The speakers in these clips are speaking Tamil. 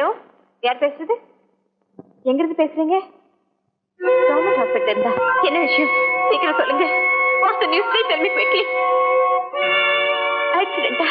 ஹலோ, யார் பேசுறது? எங்கிருந்து பேசுறீங்க? கவர்மெண்ட் ஹாஸ்பிட்டல் இருந்தா என்ன விஷயம்? சீக்கிரம் சொல்லுங்க. What's the news? Please tell me quickly. ஆக்சிடென்ட்டா?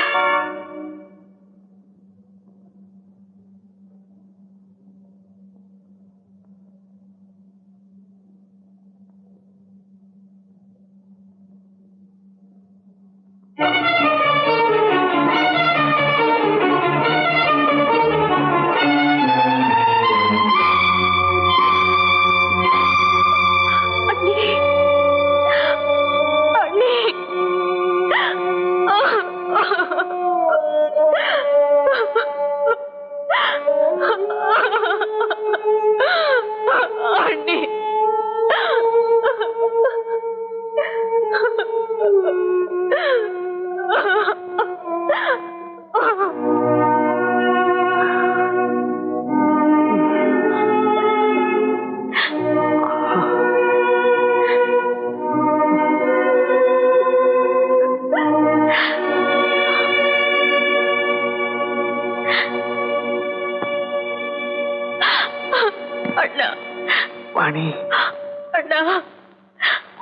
வாணி,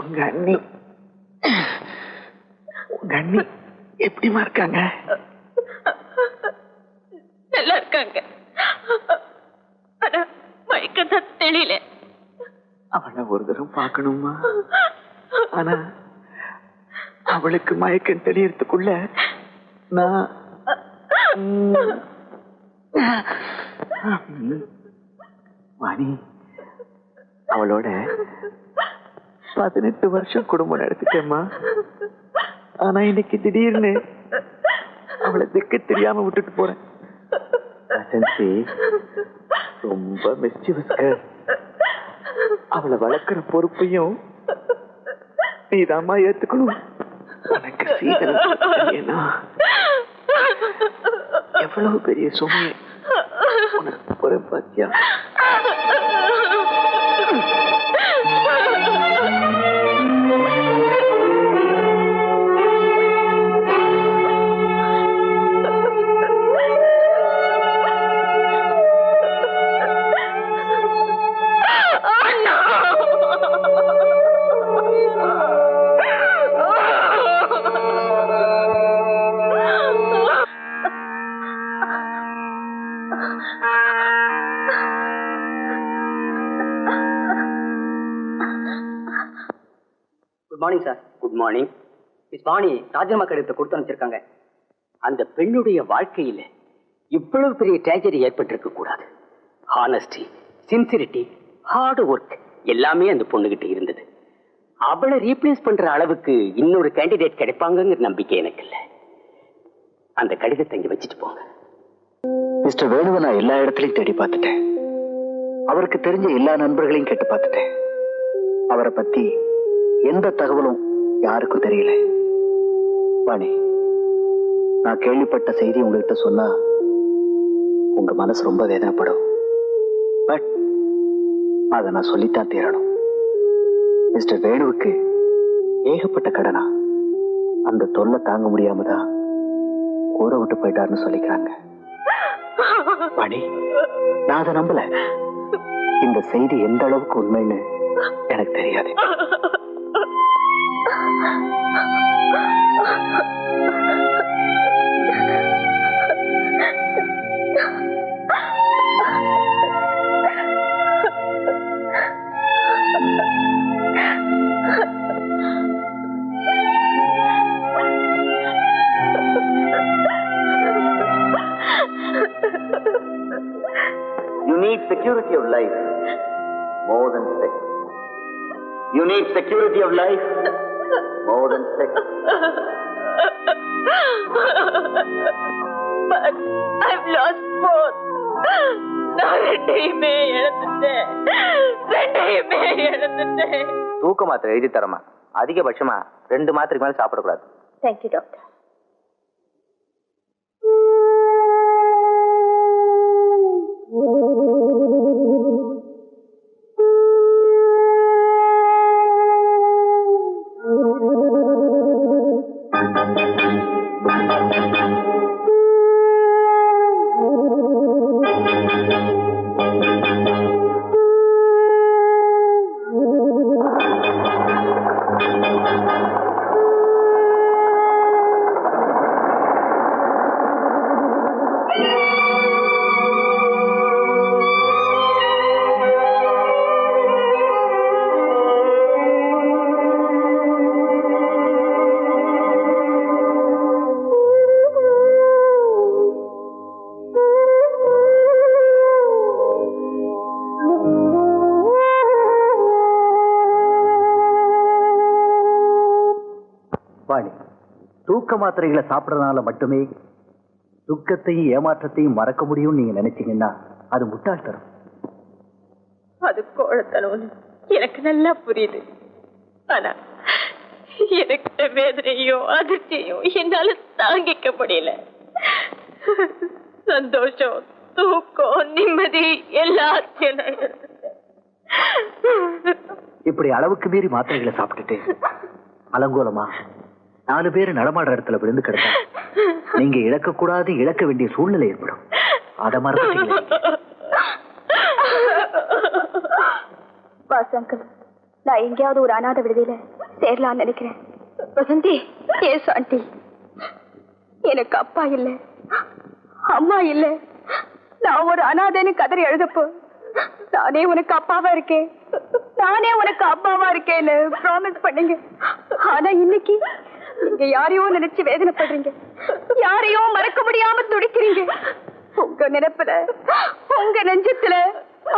உங்க அண்ணி எப்படிமா இருக்காங்க? நல்லா இருக்காங்க. மயக்கத்தான் தெரியல. அவளை ஒரு தரம் பார்க்கணுமா? ஆனா அவளுக்கு மயக்கம் தெரியறதுக்குள்ள நான் வாணி, அவளோட 18 வருஷம் குடும்பம் நடத்திட்டேம்மா. ஆனா இன்னைக்கு திடீர்னு அவளை திக்க தெரியாம விட்டுட்டு போறேன். ரொம்ப மிஸ்chievous girl. அவளை வளர்க்கிற பொறுப்பையும் நீதாம்மா ஏத்துக்கணும். உனக்கு சீதனா எவ்வளவு பெரிய சுமையை உனக்கு போற பாத்தியா? Good morning sir. Good morning. Miss Vani ராஜினாமா கடிதத்தை கொடுத்து அனுப்பிச்சிருக்காங்க. அந்த பெண்ணுடைய வாழ்க்கையில இவ்வளவு பெரிய ட்ராஜடி ஏற்பட்டிருக்க கூடாது. ஹானஸ்டி, சின்சிரிட்டி, ஹார்ட் ஒர்க் எல்லாமே அந்த பொண்ணுகிட்ட இருந்தது. அவளை ரீப்ளேஸ் பண்ற அளவுக்கு இன்னொரு கேண்டிடேட் கிடைப்பாங்கிற நம்பிக்கை எனக்கு இல்லை. அந்த கடிதத்தை இங்க வச்சுட்டு போங்க. மிஸ்டர் வேணுவை நான் எல்லா இடத்துலையும் தேடி பார்த்துட்டேன். அவருக்கு தெரிஞ்ச எல்லா நண்பர்களையும் கேட்டு பார்த்துட்டேன். அவரை பத்தி எந்த தகவலும் யாருக்கும் தெரியல. வாணி, நான் கேள்விப்பட்ட செய்தி உங்ககிட்ட சொன்னா உங்க மனசு ரொம்ப வேதனைப்படும். பட் அதை நான் சொல்லித்தான் தீரணும். மிஸ்டர் வேணுவுக்கு ஏகப்பட்ட கடனா, அந்த தொல்லை தாங்க முடியாம தான் ஊரை விட்டு போயிட்டாருன்னு சொல்லிக்கிறாங்க. வாணி, நான் அதை நம்பல. இந்த செய்தி எந்த அளவுக்கு உண்மைன்னு எனக்கு தெரியாது. You need security of life more than sex. You need security of life more than sex. But I've lost both. நான் ரெண்டையுமே இழந்துட்டேன். தூக்க மாத்திரை எழுதி தரமா? அதிகபட்சமா 2 மாத்திரைக்கு மேல சாப்பிடக்கூடாது. Thank you doctor. தூக்க மாத்திரைகளை சாப்பிடறதுனால மட்டுமே துக்கத்தையும் ஏமாற்றத்தையும் மறக்க முடியும்னு நீங்க நினைச்சீங்கன்னா அது முட்டாள்தனம். அது கோழத்தனம் எனக்கு நல்லா புரியுது. ஆனா எனக்கு வேதனையும் அதிர்ச்சியும் என்னால தாங்கிக்க முடியல. சந்தோஷம், தூக்கம், நிம்மதி எல்லாத்தையும் இப்படி அளவுக்கு மீறி மாத்திரைகளை சாப்பிட்டுட்டு அலங்கோலமா 4 பேர் நடமாடுற இடத்துல விழுந்து கிடந்தா நீங்க இழக்கக்கூடாது, இழக்க வேண்டிய சூழ்நிலை ஏற்படும். அத மறந்துட்டீங்க. அங்கிள், நான் எங்கேயாவது ஒரு அநாத விடுதியில சேரலாம்னு நினைக்கிறேன். வசந்தி, எஸ் ஆண்டி, எனக்கு அப்பா இல்ல, அம்மா இல்ல, நான் ஒரு அநாதைன்னு கதறி எழுதப்போ நானே உனக்கு அப்பாவா இருக்கேன், நானே உனக்கு அப்பாவா இருக்கேன்னு ப்ராமிஸ் பண்ணீங்க. ஆனா இன்னைக்கு நீங்க யாரையோ நினைச்சு வேதனைப்படுறீங்க, யாரையோ மறக்க முடியாம துடிக்கிறீங்க. உங்க நினைப்புல, உங்க நெஞ்சத்துல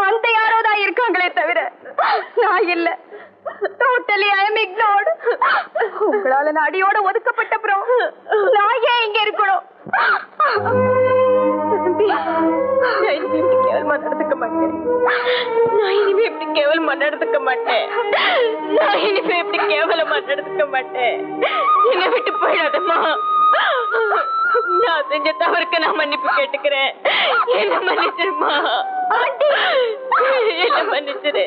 அந்த யாரோதான் இருக்காங்களே தவிர நான் இல்ல. டோட்டலி ஐ அம் இக்னோர்ட். உங்களால நான் அடியோட ஒதுக்கப்பட்ட அப்புறம் நான் ஏன் இங்க இருக்கணும்? நான் இனிமே இப்படி கேவலமா நடந்துக்க மாட்டேன். நான் இனிமே இப்படி கேவலமா நடந்துக்க மாட்டேன். நான் இனிமே இப்படி கேவலமா நடந்துக்க மாட்டேன். என்னை விட்டு போயிடாதம்மா. நான் செஞ்ச தவறுக்கு நான் மன்னிப்பு கேட்டுக்கிறேன். என்ன மன்னிச்சிருமா, என்ன மன்னிச்சிரு.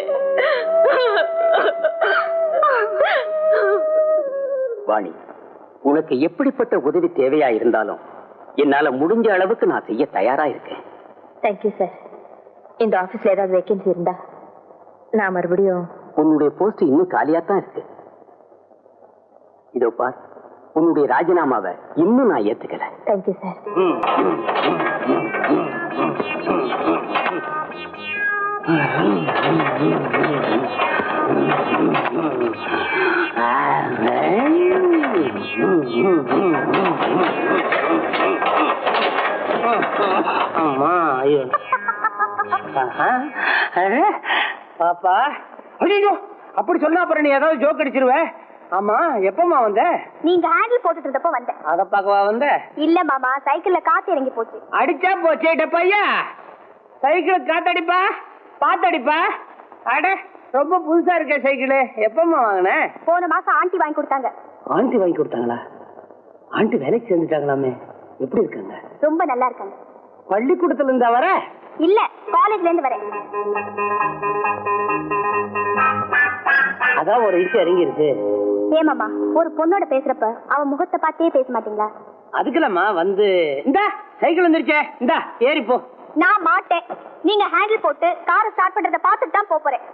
வாணி, உனக்கு எப்படிப்பட்ட உதவி தேவையா இருந்தாலும் என்னால முடிஞ்ச அளவுக்கு நான் செய்ய தயாரா இருக்கேன். Thank you sir. இந்த ஆபீஸ்ல ஏதாவது வேகன்சி இருந்தா நான் மறுபடியும். உன்னுடைய போஸ்ட் இன்னும் காலியாத்தான் இருக்கு. இதோ பார், உன்னுடைய ராஜினாமாவை இன்னும் நான் ஏத்துக்கல. Thank you sir. பாப்பா, அப்படி சொன்னா அப்புறம் நீ ஏதாவது ஜோக் அடிச்சிருவ. ஆமா, எப்பமா வந்த? நீங்க ஹேண்டில் போட்டுட்டு இருந்தப்போ வந்தேன். அத பாக்கவா வந்த? இல்ல மாமா, சைக்கிள்ல காத்து இறங்கி போச்சு. அடிச்சா போச்சே பையா. சைக்கிள் காத்தடிப்பா, பாத்தடிப்பா. அட, ரொம்ப புதுசா இருக்க சைக்கிள். எப்பமா வாங்கின? போன மாசம் ஆண்டி வாங்கி கொடுத்தாங்க. ஆண்டி வாங்கி கொடுத்தாங்களா? ஆண்டி வேலைக்கு சேர்ந்துட்டாங்களாமே. எப்படி இருக்காங்க? ரொம்ப நல்லா இருக்காங்க. பள்ளிக்கூடத்துல இருந்தா வர? இல்ல, காலேஜ்ல இருந்து வரேன். அதான் ஒரு இன்ச்சு இறங்கி இருக்கு. ஏமாமா, ஒரு பொண்ணோட பேசுறப்ப அவன் முகத்தை பார்த்தே பேச மாட்டீங்களா? அதுக்குலமா வந்து இந்த சைக்கிள் வந்துருச்சே, இந்த ஏறி போ. நான் மாட்டேன். நீங்க ஹேண்டில் போட்டு காரை ஸ்டார்ட் பண்றத பார்த்துட்டு தான் போறேன்.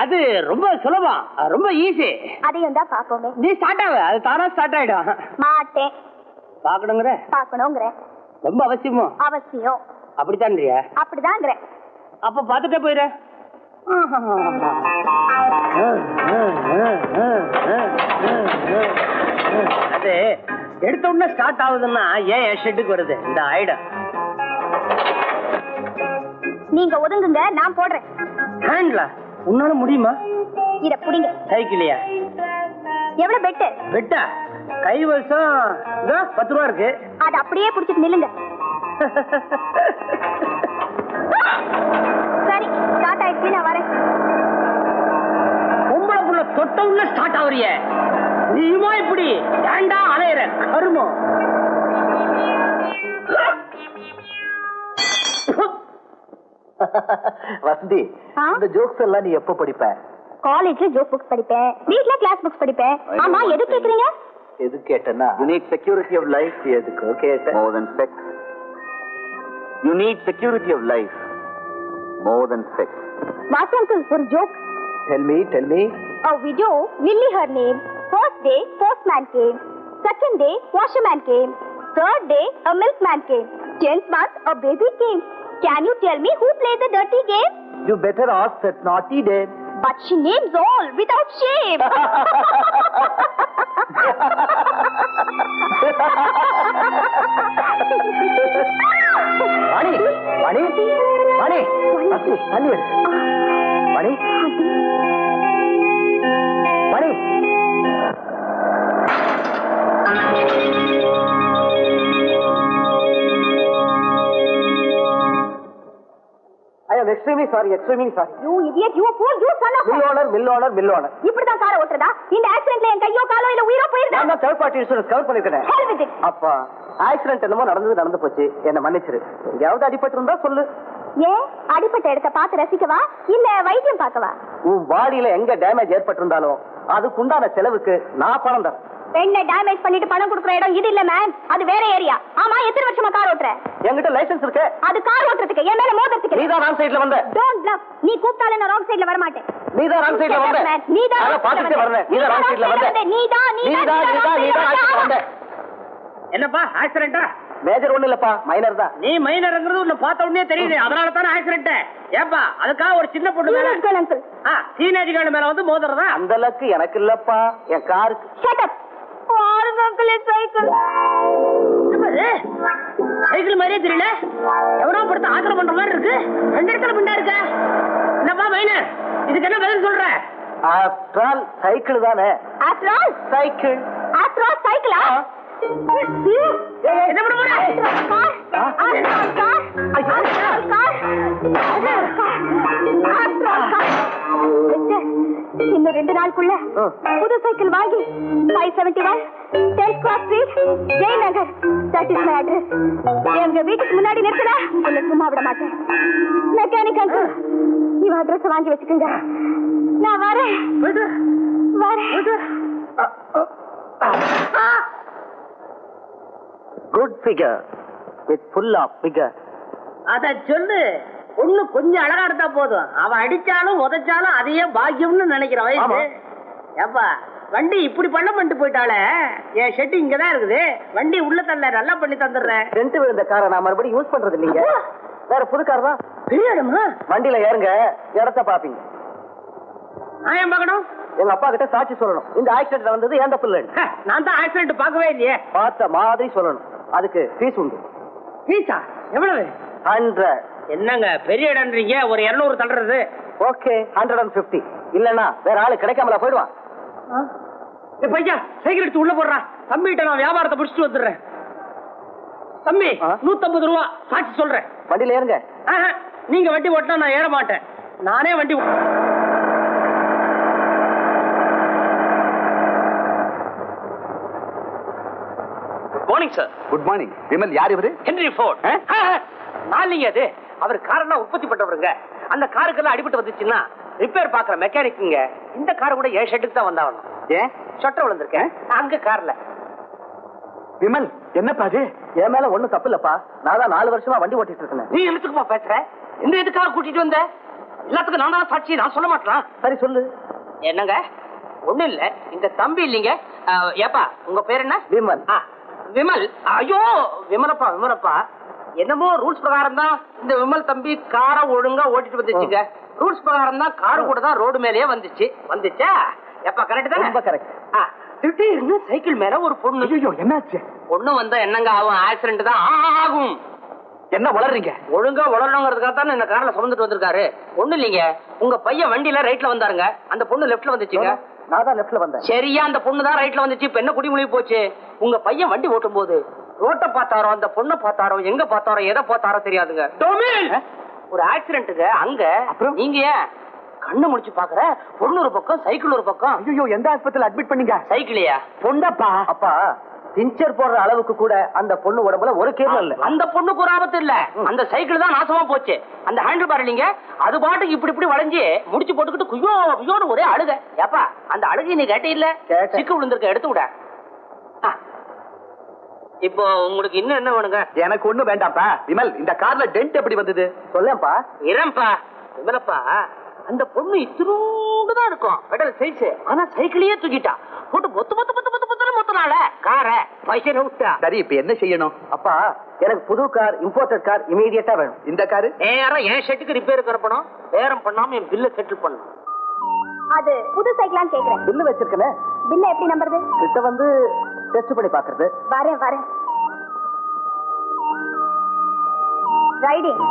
அது ரொம்ப சுலபம், ரொம்ப ஈஸி. அதையும் தான் பாப்போமே. நீ ஸ்டார்ட் ஆகு, அது தானா ஸ்டார்ட் ஆயிடும். மாட்டேன். பாக்கணுங்கிற? பாக்கணுங்கிற. ரொம்ப அவசியமோ? அவசியம். அப்படித்தான்றியா? அப்படிதாங்கிற. அப்ப பாத்துட்டே போயிரு. அது எடுத்த உடனே ஸ்டார்ட் ஆகுதுன்னா ஏன் என் ஷெட்டுக்கு வருது இந்த ஐடம்? நீங்க ஒதுங்குங்க, நான் போடுறேன். ஹேண்ட்லா உன்னால முடியுமா? இத புடிங்க. சைக்கிளியா? எவ்வளவு பெட்டு? பெட்டா? கைவசம் 10 ரூபா இருக்கு. அது அப்படியே புடிச்சிட்டு நில்லுங்க. சரி, ஸ்டார்ட் ஆயிடுச்சு, நான் வரேன். பொம்பளை புள்ள தொட்ட உள்ள ஸ்டார்ட் ஆகுறிய, நீயுமா இப்படி ஏண்டா அலையிற கருமம்? வசந்தி, இந்த ஜோக்ஸ் எல்லாம் நீ எப்ப படிப்ப? காலேஜ்ல ஜோக் புக்ஸ் படிப்பேன், வீட்ல கிளாஸ் புக்ஸ் படிப்பேன். ஆமா, எது கேக்குறீங்க? எது கேட்டனா, you need security of life. எதுக்கு கேட்ட? More than sex. You need security of life. More than sex. What uncle, ஒரு joke. Tell me. A widow, Lily her name. First day, postman came. Second day, washerman came. Third day, a milkman came. 10th month, a baby came. Can you tell me who played the dirty game? You better ask that naughty dame. But she names all without shame. Vani, tally it. Vani. Extremely sorry You idiot, you fool, you son of a... mill owner இப்படிதான் காரை ஓட்டுறதா? இந்த ஆக்சிடென்ட்ல என் கையோ காலோ இல்ல உயிரோ போயிருந்தா? நான் தேர்ட் பார்ட்டி இன்சூரன்ஸ் கவர் பண்ணிருக்கேன். Hell with it. அப்பா ஆக்சிடென்ட் என்னமோ நடந்து போச்சு, என்ன மன்னிச்சிரு. எங்கயாவது அடிபட்டு இருந்தா சொல்லு. ஏன் அடிப்பட்ட இடத்தை பார்த்து ரசிக்கவா இல்ல வைத்தியம் பார்க்கவா? உன் பாடியில எங்க டேமேஜ் ஏற்பட்டிருந்தாலும் அதுக்குண்டான செலவுக்கு நான் பணம் தரேன். என்ன டேமேஜ் பண்ணிட்டு பணம் கொடுக்குற இடம் இது இல்ல மேம், அது வேற ஏரியா. ஆமா, எத்தனை வருஷமா கார் ஓட்டுற? என்கிட்ட லைசென்ஸ் இருக்கு. அது கார் ஓட்டுறதுக்கு, என் மேல மோதுறதுக்கு. நீதான் ராங் சைடுல வந்த. Don't bluff. நீ கூப்பிட்டாலே நான் ராங் சைடுல வர மாட்டேன். நீதான் ராங் சைடுல வந்த. நான் பாத்துட்டே வரேன். நீதான் ராங் சைடுல வந்த. நீதான் வந்த. என்னப்பா ஆக்சிடென்ட்டா? மேஜர் ஒண்ணு இல்லப்பா, மைனர் தான். நீ மைனர்ங்கிறது உன்னை பார்த்த உடனே தெரியுது, அதனால தானே ஆக்சிடென்ட். ஏப்பா அதுக்காக ஒரு சின்ன பொண்ணு மேல டீனேஜ் கேர்ள் மேல வந்து மோதுறதா? அந்த லக்கு எனக்கு இல்லப்பா, என் காருக்கு. Shut up. சைக்கிள் சைக்கிள் மாதிரியே தெரியல, எவனோ படுத்து ஆத்திரம் பண்ற மாதிரி இருக்கு. ரெண்டு இடத்துல பிண்டா இருக்க. என்னப்பா மைனர், இதுக்கு என்ன பதில் சொல்ற? ஆஃப்டர் ஆல் சைக்கிள் தானே. After all cycle. After all சைக்கிளா? என்ன பண்ண போற? இன்னும் 2 நாளுக்குள்ள புது சைக்கிள் வாங்கி 571 10th Cross Street, Jayanagar. That is my address. எங்க வீட்டுக்கு முன்னாடி நிறுத்துறா, உன்னை சும்மா விட மாட்டேன். மெக்கானிக் அங்கிள், இவ அட்ரஸ் வாங்கி வச்சுக்கோங்க. நான் வரேன். Good figure with full of figure. அத சொல்லு. ஒண்ணு கொஞ்சம் அழகா எடுத்தா போதும், அவ அடிச்சாலும் உதைச்சாலும் அதையே பாக்கியம்னு நினைக்கிற வயசு. ஏப்பா வண்டி இப்படி பண்ணிட்டு போயிட்டாலே, என் ஷெட்டு இங்கதான் இருக்குது. வண்டி உள்ள தள்ள நல்லா பண்ணி தந்துடுறேன். ரெண்டு விழுந்த காரை நான் மறுபடியும் யூஸ் பண்றது இல்லைங்க, வேற புது கார் தான். பெரிய இடமா? வண்டியில ஏறுங்க, இடத்த பாப்பீங்க. நான் ஏன் பார்க்கணும்? எங்க அப்பா கிட்ட சாட்சி சொல்லணும், இந்த ஆக்சிடென்ட் வந்தது ஏன் தப்பு இல்லை. நான் தான் ஆக்சிடென்ட் பார்க்கவே இல்லையே. பார்த்த மாதிரி சொல்லணும், அதுக்கு ஃபீஸ் உண்டு. ஃபீஸா? எவ்வளவு? 100. என்னங்க பெரிய இடம்ன்றீங்க, ஒரு 200 தள்ளுறது. ஓகே 150. இல்லன்னா வேற ஆளு கிடைக்காமலா போயிடுவான். பையா சைக்கிள் எடுத்து உள்ள போடுறா. தம்பிகிட்ட நான் வியாபாரத்தை முடிச்சுட்டு வந்துடுறேன். தம்பி 150 ரூபா சாட்சி சொல்றேன். வண்டியில ஏறுங்க. நீங்க வண்டி ஓட்டினா நான் ஏற மாட்டேன், நானே வண்டி. Morning sir. Good morning. Vimal யார் இவரு? Henry Ford. நாளைங்க அது அவர் காரெல்லாம் உற்பத்தி பண்றவருங்க. அந்த காருக்கெல்லாம் அடிபட்டு வந்துச்சுன்னா ரிப்பேர் பாக்குற மெக்கானிக்குங்க. இந்த கார் கூட என் ஷெட்டுக்கு தான் வந்தாகணும். ஏன் சொட்ட விழுந்திருக்கேன் அங்க கார்ல. விமல் என்னப்பா அது? என் மேல ஒண்ணும் தப்பு இல்லப்பா, நான் தான் 4 வருஷமா வண்டி ஓட்டிட்டு இருக்கேன். நீ எதுக்குப்பா பேசுற? இந்த எதுக்காக கூட்டிட்டு வந்த? எல்லாத்துக்கும் நான் தான் சாட்சி, நான் சொல்ல மாட்டேன். சரி சொல்லு. என்னங்க ஒண்ணு இல்ல, இந்த தம்பி இல்லைங்க. ஏப்பா உங்க பேர் என்ன? விமல். விமல். ஐயோ விமலப்பா என்னமோ ரூல்ஸ் பிரகாரம் தான் இந்த விமல் தம்பி காரை ஒழுங்கா ஓட்டிட்டு வந்துச்சுங்க. ரூல்ஸ் பிரகாரம் தான் காரு கூட தான் ரோடு மேலேயே வந்துச்சா? எப்பா கரெக்ட் தான்? ரொம்ப கரெக்ட். திடீர்னு சைக்கிள் மேல ஒரு பொண்ணு. ஐயோ என்னாச்சு? பொண்ணு வந்தா என்னங்க ஆகும்? ஆக்சிடென்ட் தான் ஆகும். என்ன வளர்றீங்க? ஒழுங்கா வளரணுங்கிறதுக்காக தான் இந்த கார்ல சுமந்துட்டு வந்திருக்காரு. ஒண்ணு இல்லைங்க, உங்க பையன் வண்டியில ரைட்ல வந்தாருங்க, அந்த பொண்ணு லெஃப்ட்ல வந்துச்சுங்க. நான் தான் லெஃப்ட்ல வந்தேன். சரியா அந்த பொண்ணு தான் ரைட்ல வந்துச்சு. இப்ப என்ன குடிமுழி போச்சு? உங்க பையன் வண்டி ஓட்டும் போது ரோட்டை பார்த்தாரோ, அந்த பொண்ணை பார்த்தாரோ, எங்க பார்த்தாரோ, எதை பார்த்தாரோ தெரியாதுங்க. ஒரு ஆக்சிடென்ட்டுங்க அங்க. நீங்க ஏன் கண்ணு முடிச்சு பாக்குற? பொண்ணு ஒரு பக்கம், சைக்கிள் ஒரு பக்கம். ஐயோ எந்த ஆஸ்பத்திரியில அட்மிட் பண்ணீங்க? சைக்கிளையா? பொண்ணப்பா. அப்பா பிஞ்சர் போடுற அளவுக்கு கூட அந்த பொண்ணு உடம்புல ஒரு கேள்வி இல்ல. அந்த பொண்ணுக்கு ஒரு ஆபத்து இல்ல, அந்த சைக்கிள் தான் நாசமா போச்சு. அந்த ஹேண்டில் பார் இல்லைங்க, அது பாட்டுக்கு இப்படி வளைஞ்சு முடிச்சு போட்டுக்கிட்டு குய்யோன்னு ஒரே அழுக. ஏப்பா அந்த அழுகை நீ கேட்டே இல்ல? சிக்கு விழுந்திருக்க, எடுத்து விட. இப்போ உங்களுக்கு இன்னும் என்ன வேணுங்க? எனக்கு ஒண்ணு வேண்டாம்ப்பா. விமல் இந்த கார்ல டென்ட் எப்படி வந்தது சொல்லேப்பா. இரம்பா விமலப்பா, அந்த பொண்ணு இத்தினூண்டுதான் இருக்கும் பெடல் சைஸ், ஆனா சைக்கிளையே தூக்கிட்டா போட்டு மொத்தனால காரை பைசா விட்டா. சரி இப்ப என்ன செய்யணும்? அப்பா எனக்கு புது கார், இம்போர்ட்டட் கார் இமீடியட்டா வேணும். இந்த காரு நேரம் என் ஷெட்டுக்கு ரிப்பேர் கரப்பணும், பேரம் பண்ணாம என் பில்ல செட்டில் பண்ணணும். அது புது சைக்கிளான்னு கேக்குறேன். பில்லு வச்சிருக்கேன். பில்ல எப்படி நம்புறது? கிட்ட வந்து டெஸ்ட் பண்ணி பாக்குறது. வரேன். ரைடிங்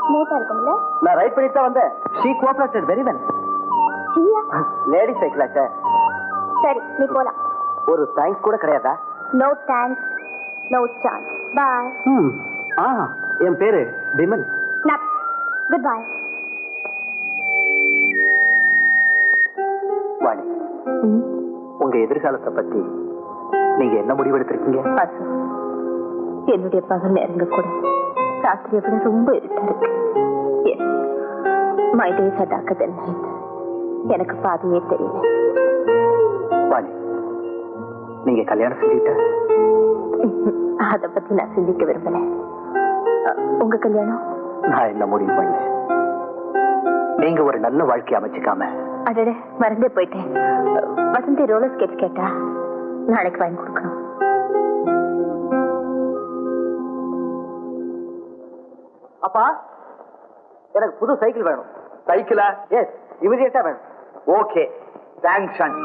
ஸ்மூத்தா இருக்கும்ல? நான் ரைட் பண்ணிட்டு தான் வந்தேன். She cooperated very well. சீயா? லேடி சைக்கிளா சார்? சரி நீ போலாம். ஒரு தேங்க்ஸ் கூட கிடையாதா? No thanks, no chance. Bye. என் பேரு விமல். Good bye. உங்க எதிர்காலத்தை பத்தி நீங்க என்ன முடிவெடுத்திருக்கீங்க? என்னுடைய பகல் நேரங்க கூட ராத்திரியை விட ரொம்ப இருட்டா இருக்கு. My days are darker than night. எனக்கு பாதியே தெரியல. வாணி, நீங்க கல்யாணம் செஞ்சுக்கிட்ட? அத பத்தி நான் சிந்திக்க விரும்பல. உங்க கல்யாணம்? நான் என்ன முடிவு பண்ணேன், நீங்க ஒரு நல்ல வாழ்க்கை அமைச்சுக்காம. அடட, மறந்தே போயிட்டேன். வசந்தி ரோலர் ஸ்கேட் கேட்டா நாளைக்கு வாங்கி கொடுக்கணும். அப்பா, எனக்கு புது சைக்கிள் வேணும். சைக்கிளா? எஸ், இமிடியேட்டா வேணும். Okay, sanction.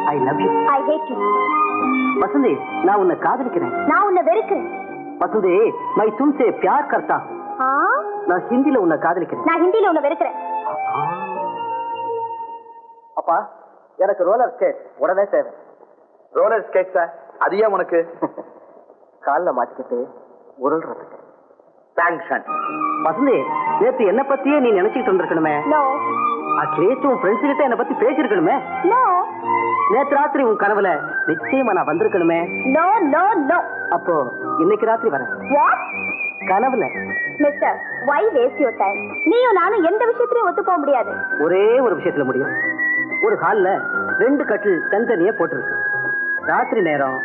I love you. I hate you. Vasanthi, நான் உன்னை காதலிக்கிறேன். நான் உன்னை வெறுக்கிறேன். வசந்தி, मैं तुमसे प्यार करता हूं. நான் ஹிந்தில உன்னை காதலிக்கிறேன். நான் ஹிந்தில உன்னை வெறுக்கிறேன். அப்பா, எனக்கு ரோலர் ஸ்கேட் உடனே தேவை. ரோலர் ஸ்கேட் சார், அது ஏன் உனக்கு? காலில் மாட்டிக்கிட்டு உருள்றதுக்கு. சாங்ஷன். வசந்தி, நேற்று என்ன பத்தியே நீ நினைச்சிட்டு இருந்திருக்கணுமே. நோ. அட்லீஸ்ட் உன் ஃப்ரெண்ட்ஸ் கிட்ட என்ன பத்தி பேசிருக்கணுமே. நோ. நேற்று ராத்திரி உன் கனவுல நிச்சயமா நான் வந்திருக்கணுமே. No no no. அப்போ இன்னைக்கு ராத்திரி வரேன். வாட்? கனவுல. Mister, why waste your time? நீயும் நானும் எந்த விஷயத்திலயும் ஒத்து போக முடியாது. ஒரே ஒரு விஷயத்துல முடியும். ஒரு ஹால்ல 2 கட்டில் தனித்தனியே போட்டிருக்கு. ராத்திரி நேரம்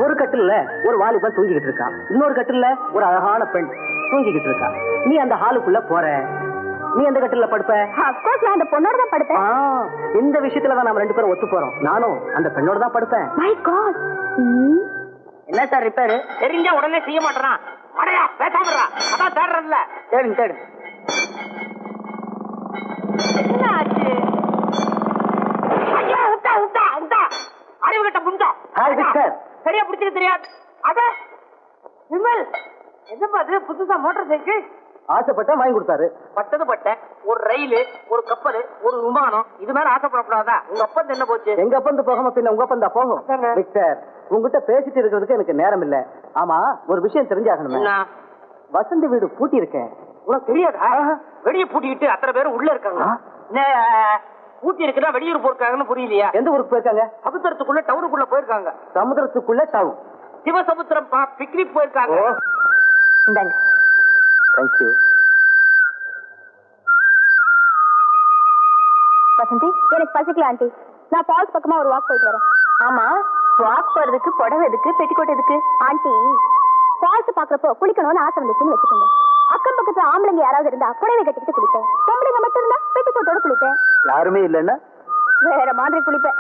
ஒரு கட்டில்ல ஒரு வாலிபன் தூங்கிக்கிட்டு இருக்கான், இன்னொரு கட்டில்ல ஒரு அழகான பெண் தூங்கிக்கிட்டு இருக்கா. நீ அந்த ஹாலுக்குள்ள போற, நீ எந்த கட்டில்ல படுப்ப? Of course நான் அந்த பொண்ணோட தான் படுப்பேன். இந்த விஷயத்துல தான் நாம 2 பேரும் ஒத்து போறோம். நானும் அந்த பெண்ணோட தான் படுப்பேன். My God. என்ன சார் ரிப்பேர்? தெரிஞ்சா உடனே செய்ய மாட்டேறான். அடையா, பேசாமறா. அதான் தேடுறல்ல. தேடு. என்ன ஆச்சு? ஐயா, உட்டா. அறிவு கட்ட புண்டா. Hi Victor. சரியா பிடிச்சிட்டு தெரியாது. அட விமல், என்னப்பா இது புதுசா மோட்டார் சைக்கிள்? ஆசைப்பட்ட வாங்கி கொடுத்தாரு. பட்டேன். ஒரு ரயில், ஒரு கப்பல், ஒரு விமானம், இது மேல ஆசைப்படக்கூடாதா? உங்க அப்பா என்ன போச்சு? எங்க அப்பந்து போகாம பின்ன உங்க அப்பந்தா போகும். விக்டர், உங்ககிட்ட பேசிட்டு இருக்கிறதுக்கு எனக்கு நேரம் இல்ல. ஆமா, ஒரு விஷயம் தெரிஞ்சாகணுமே. வசந்தி வீடு பூட்டி இருக்கேன். உனக்கு தெரியாதா? வெளியே பூட்டிக்கிட்டு அத்தனை பேரும் உள்ள இருக்காங்க. பூட்டி இருக்குன்னா வெளியூர் போயிருக்காங்கன்னு புரியலையா? எந்த ஊருக்கு போயிருக்காங்க? சமுத்திரத்துக்குள்ள டவுனுக்குள்ள போயிருக்காங்க. சமுத்திரத்துக்குள்ள டவுன்? சிவசமுத்திரம் பிக்னிக் போயிருக்காங்க. இந்தாங்க. தேங்க்யூ. வசந்தி, எனக்கு பசிக்கல ஆண்டி. நான் ஃபால்ஸ் பக்கமா ஒரு வாக் போயிட்டு வரேன். ஆமா, வாக் போறதுக்கு புடவை எதுக்கு, பெட்டிக்கோட் எதுக்கு? ஆண்டி, ஃபால்ஸ் பாக்குறப்போ குளிக்கணும்னு ஆசை வந்துச்சுன்னு வச்சுக்கோங்க. அக்கம் பக்கத்துல ஆம்பளைங்க யாராவது இருந்தா புடவை கட்டிக்கிட்டு குளிப்பேன். பொம்பளைங்க மட்டும் இருந்தா பெட்டிக்கோட்டோட குளிப்பேன். யாருமே இல்லைன்னா வேற மாதிரி குளிப்பேன்.